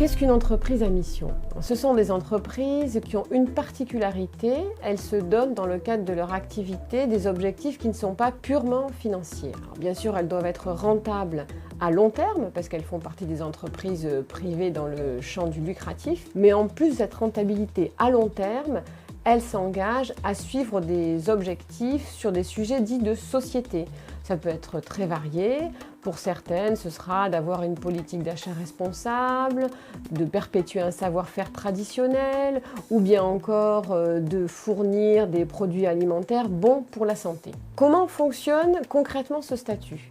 Qu'est-ce qu'une entreprise à mission? Ce sont des entreprises qui ont une particularité, elles se donnent dans le cadre de leur activité des objectifs qui ne sont pas purement financiers. Alors, bien sûr, elles doivent être rentables à long terme, parce qu'elles font partie des entreprises privées dans le champ du lucratif, mais en plus de cette rentabilité à long terme, elles s'engagent à suivre des objectifs sur des sujets dits de société. Ça peut être très varié. Pour certaines, ce sera d'avoir une politique d'achat responsable, de perpétuer un savoir-faire traditionnel, ou bien encore de fournir des produits alimentaires bons pour la santé. Comment fonctionne concrètement ce statut ?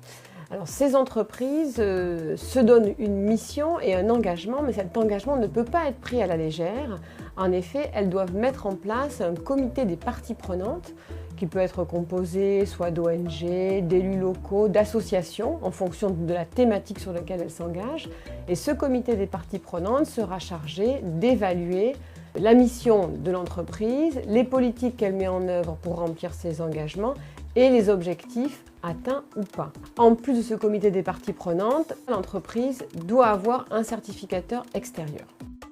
Alors, ces entreprises se donnent une mission et un engagement, mais cet engagement ne peut pas être pris à la légère. En effet, elles doivent mettre en place un comité des parties prenantes qui peut être composé soit d'ONG, d'élus locaux, d'associations en fonction de la thématique sur laquelle elles s'engagent. Et ce comité des parties prenantes sera chargé d'évaluer la mission de l'entreprise, les politiques qu'elle met en œuvre pour remplir ses engagements et les objectifs atteints ou pas. En plus de ce comité des parties prenantes, l'entreprise doit avoir un certificateur extérieur.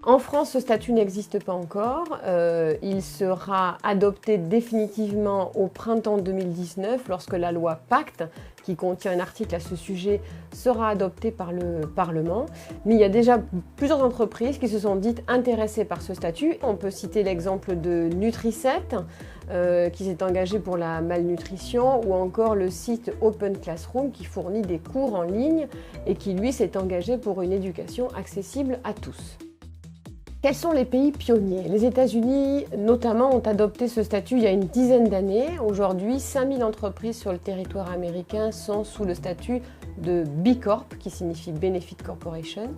En France, ce statut n'existe pas encore. Il sera adopté définitivement au printemps 2019 lorsque la loi Pacte, qui contient un article à ce sujet, sera adoptée par le Parlement. Mais il y a déjà plusieurs entreprises qui se sont dites intéressées par ce statut. On peut citer l'exemple de Nutri7, qui s'est engagé pour la malnutrition, ou encore le site Open Classroom qui fournit des cours en ligne et qui, lui, s'est engagé pour une éducation accessible à tous. Quels sont les pays pionniers? Les États-Unis, notamment, ont adopté ce statut il y a une dizaine d'années. Aujourd'hui, 5000 entreprises sur le territoire américain sont sous le statut de B Corp, qui signifie Benefit Corporation.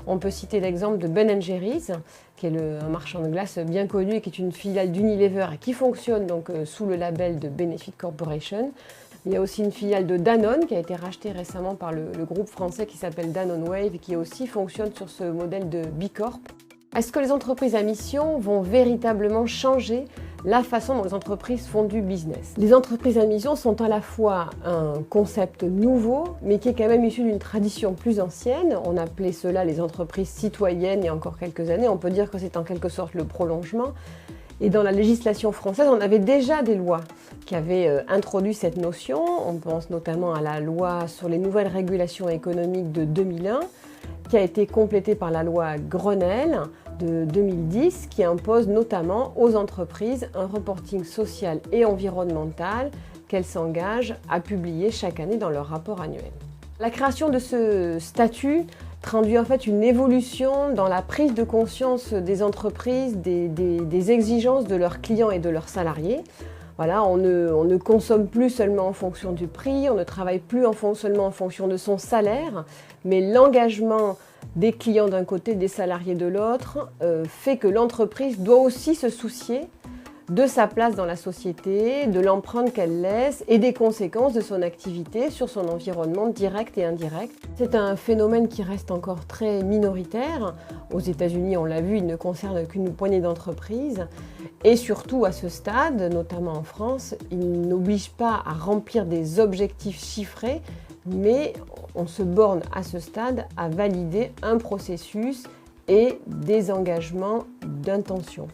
On peut citer l'exemple de Ben & Jerry's, qui est un marchand de glace bien connu et qui est une filiale d'Unilever et qui fonctionne donc sous le label de Benefit Corporation. Il y a aussi une filiale de Danone qui a été rachetée récemment par le groupe français qui s'appelle Danone Wave et qui aussi fonctionne sur ce modèle de B Corp. Est-ce que les entreprises à mission vont véritablement changer la façon dont les entreprises font du business? Les entreprises à mission sont à la fois un concept nouveau, mais qui est quand même issu d'une tradition plus ancienne. On appelait cela les entreprises citoyennes il y a encore quelques années. On peut dire que c'est en quelque sorte le prolongement. Et dans la législation française, on avait déjà des lois qui avaient introduit cette notion. On pense notamment à la loi sur les nouvelles régulations économiques de 2001, qui a été complétée par la loi Grenelle de 2010, qui impose notamment aux entreprises un reporting social et environnemental qu'elles s'engagent à publier chaque année dans leur rapport annuel. La création de ce statut traduit en fait une évolution dans la prise de conscience des entreprises, des exigences de leurs clients et de leurs salariés. Voilà, on ne consomme plus seulement en fonction du prix, on ne travaille plus seulement en fonction de son salaire, mais l'engagement des clients d'un côté, des salariés de l'autre, fait que l'entreprise doit aussi se soucier de sa place dans la société, de l'empreinte qu'elle laisse et des conséquences de son activité sur son environnement direct et indirect. C'est un phénomène qui reste encore très minoritaire. Aux États-Unis, on l'a vu, il ne concerne qu'une poignée d'entreprises. Et surtout, à ce stade, notamment en France, il n'oblige pas à remplir des objectifs chiffrés, mais on se borne à ce stade à valider un processus et des engagements d'intention.